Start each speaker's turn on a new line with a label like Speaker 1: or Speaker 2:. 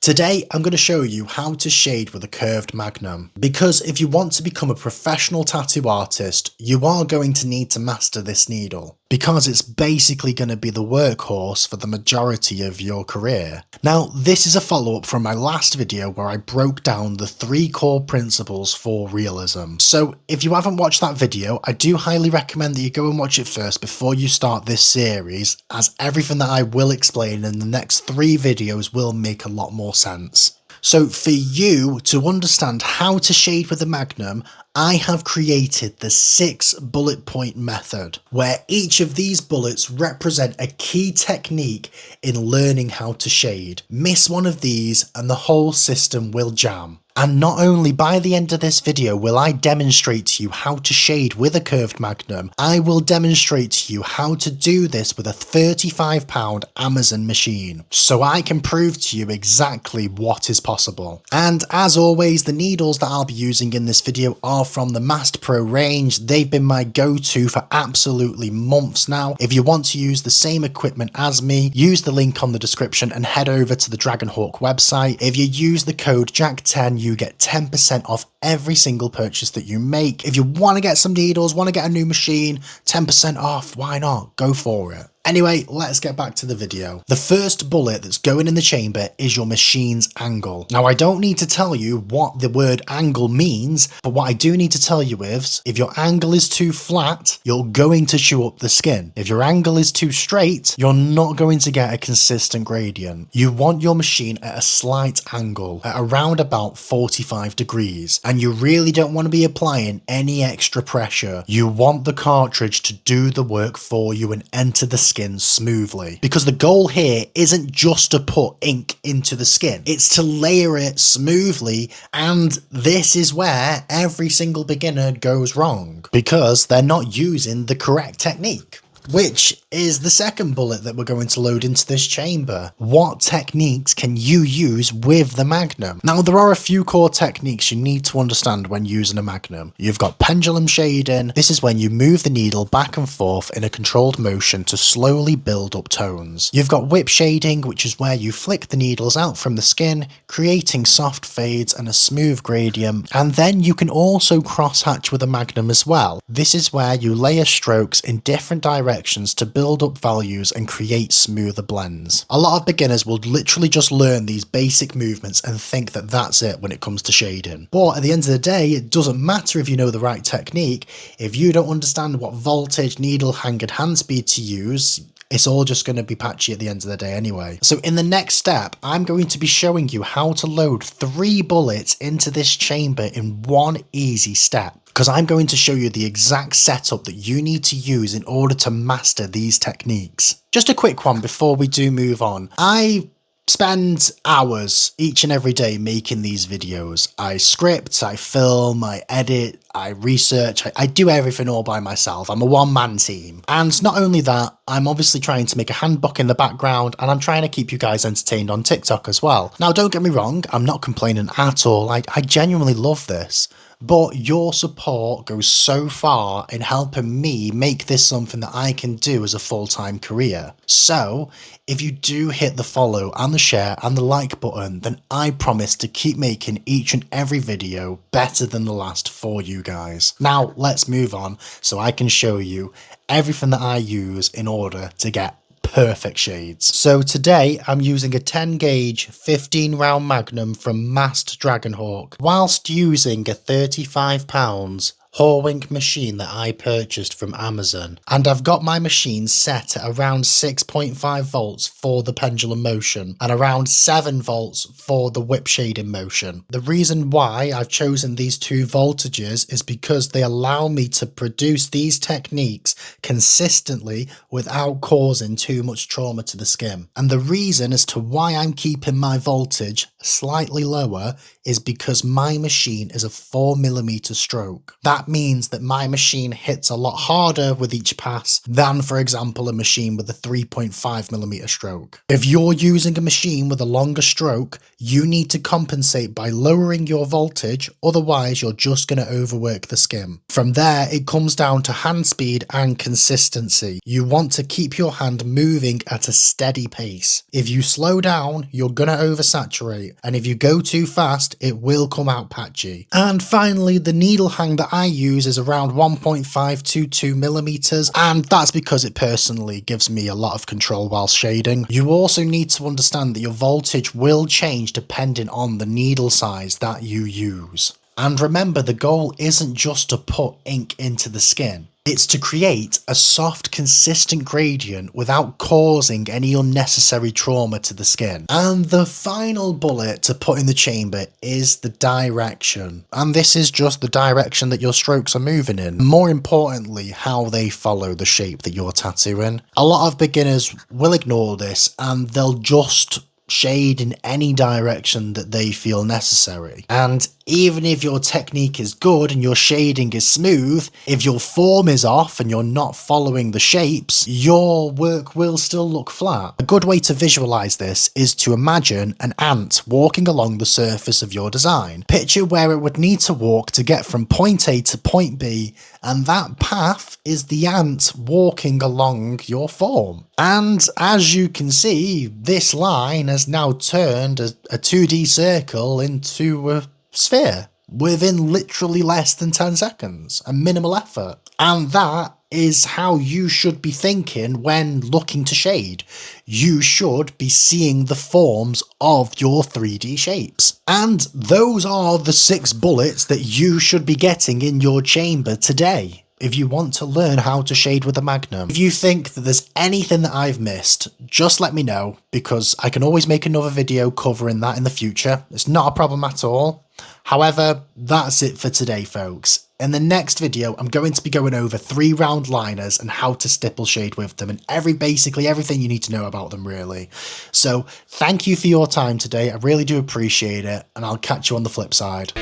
Speaker 1: Today, I'm going to show you how to shade with a curved magnum. Because if you want to become a professional tattoo artist, you are going to need to master this needle. Because it's basically going to be the workhorse for the majority of your career. Now, this is a follow-up from my last video where I broke down the 3 core principles for realism. So if you haven't watched that video, I do highly recommend that you go and watch it first before you start this series, as everything that I will explain in the next 3 videos will make a lot more sense. So for you to understand how to shade with a magnum, I have created the 6 bullet point method, where each of these bullets represent a key technique in learning how to shade. Miss one of these and the whole system will jam. And not only by the end of this video will I demonstrate to you how to shade with a curved magnum, I will demonstrate to you how to do this with a £35 Amazon machine, so I can prove to you exactly what is possible. And as always, the needles that I'll be using in this video are from the Master Pro range. They've been my go-to for absolutely months now. If you want to use the same equipment as me, use the link on the description and head over to the Dragonhawk website. If you use the code JACK10, you get 10% off every single purchase that you make. If you want to get some needles, want to get a new machine, 10% off, why not? Go for it. Anyway, let's get back to the video. The first bullet that's going in the chamber is your machine's angle. Now, I don't need to tell you what the word angle means, but what I do need to tell you is, if your angle is too flat, you're going to chew up the skin. If your angle is too straight, you're not going to get a consistent gradient. You want your machine at a slight angle, at around about 45 degrees, and you really don't want to be applying any extra pressure. You want the cartridge to do the work for you and enter the skin smoothly, because the goal here isn't just to put ink into the skin, it's to layer it smoothly. And this is where every single beginner goes wrong, because they're not using the correct technique, which is the second bullet that we're going to load into this chamber. What techniques can you use with the magnum? Now, there are a few core techniques you need to understand when using a magnum. You've got pendulum shading. This is when you move the needle back and forth in a controlled motion to slowly build up tones. You've got whip shading, which is where you flick the needles out from the skin, creating soft fades and a smooth gradient. And then you can also cross-hatch with a magnum as well. This is where you layer strokes in different directions to build up values and create smoother blends. A lot of beginners will literally just learn these basic movements and think that that's it when it comes to shading. But at the end of the day, it doesn't matter if you know the right technique. If you don't understand what voltage, needle hang and hand speed to use, it's all just going to be patchy at the end of the day anyway. So in the next step, I'm going to be showing you how to load 3 bullets into this chamber in one easy step, because I'm going to show you the exact setup that you need to use in order to master these techniques. Just a quick one before we do move on. I spend hours each and every day making these videos. I script, I film, I edit, I research, I do everything all by myself. I'm a one-man team. And not only that, I'm obviously trying to make a handbook in the background, and I'm trying to keep you guys entertained on TikTok as well. Now, don't get me wrong, I'm not complaining at all. I genuinely love this. But your support goes so far in helping me make this something that I can do as a full-time career. So, if you do hit the follow and the share and the like button, then I promise to keep making each and every video better than the last for you guys. Now, let's move on so I can show you everything that I use in order to get perfect shades. So today I'm using a 10 gauge 15 round magnum from Master Dragonhawk, whilst using a £35 Horwink machine that I purchased from Amazon. And I've got my machine set at around 6.5 volts for the pendulum motion and around 7 volts for the whip shading motion. The reason why I've chosen these 2 voltages is because they allow me to produce these techniques consistently without causing too much trauma to the skin. And the reason as to why I'm keeping my voltage slightly lower is because my machine is a 4mm stroke. That means that my machine hits a lot harder with each pass than, for example, a machine with a 3.5mm stroke. If you're using a machine with a longer stroke, you need to compensate by lowering your voltage, otherwise you're just going to overwork the skin. From there, it comes down to hand speed and and consistency. You want to keep your hand moving at a steady pace. If you slow down, you're gonna oversaturate, and if you go too fast, it will come out patchy. And finally, the needle hang that I use is around 1.5 to 2 millimeters, and that's because it personally gives me a lot of control while shading. You also need to understand that your voltage will change depending on the needle size that you use. And remember, the goal isn't just to put ink into the skin. It's to create a soft, consistent gradient without causing any unnecessary trauma to the skin. And the final bullet to put in the chamber is the direction. And this is just the direction that your strokes are moving in. More importantly, how they follow the shape that you're tattooing. A lot of beginners will ignore this and they'll just shade in any direction that they feel necessary. And even if your technique is good and your shading is smooth, if your form is off and you're not following the shapes, your work will still look flat. A good way to visualize this is to imagine an ant walking along the surface of your design. Picture where it would need to walk to get from point A to point B, and that path is the ant walking along your form. And as you can see, this line has now turned a 2D circle into a sphere within literally less than 10 seconds, a minimal effort. And that is how you should be thinking when looking to shade. You should be seeing the forms of your 3D shapes. And those are the 6 bullets that you should be getting in your chamber today if you want to learn how to shade with a Magnum. If you think that there's anything that I've missed, just let me know, because I can always make another video covering that in the future. It's not a problem at all. However, that's it for today, folks. In the next video, I'm going to be going over 3 round liners and how to stipple shade with them, and basically everything you need to know about them, really. So thank you for your time today. I really do appreciate it, and I'll catch you on the flip side.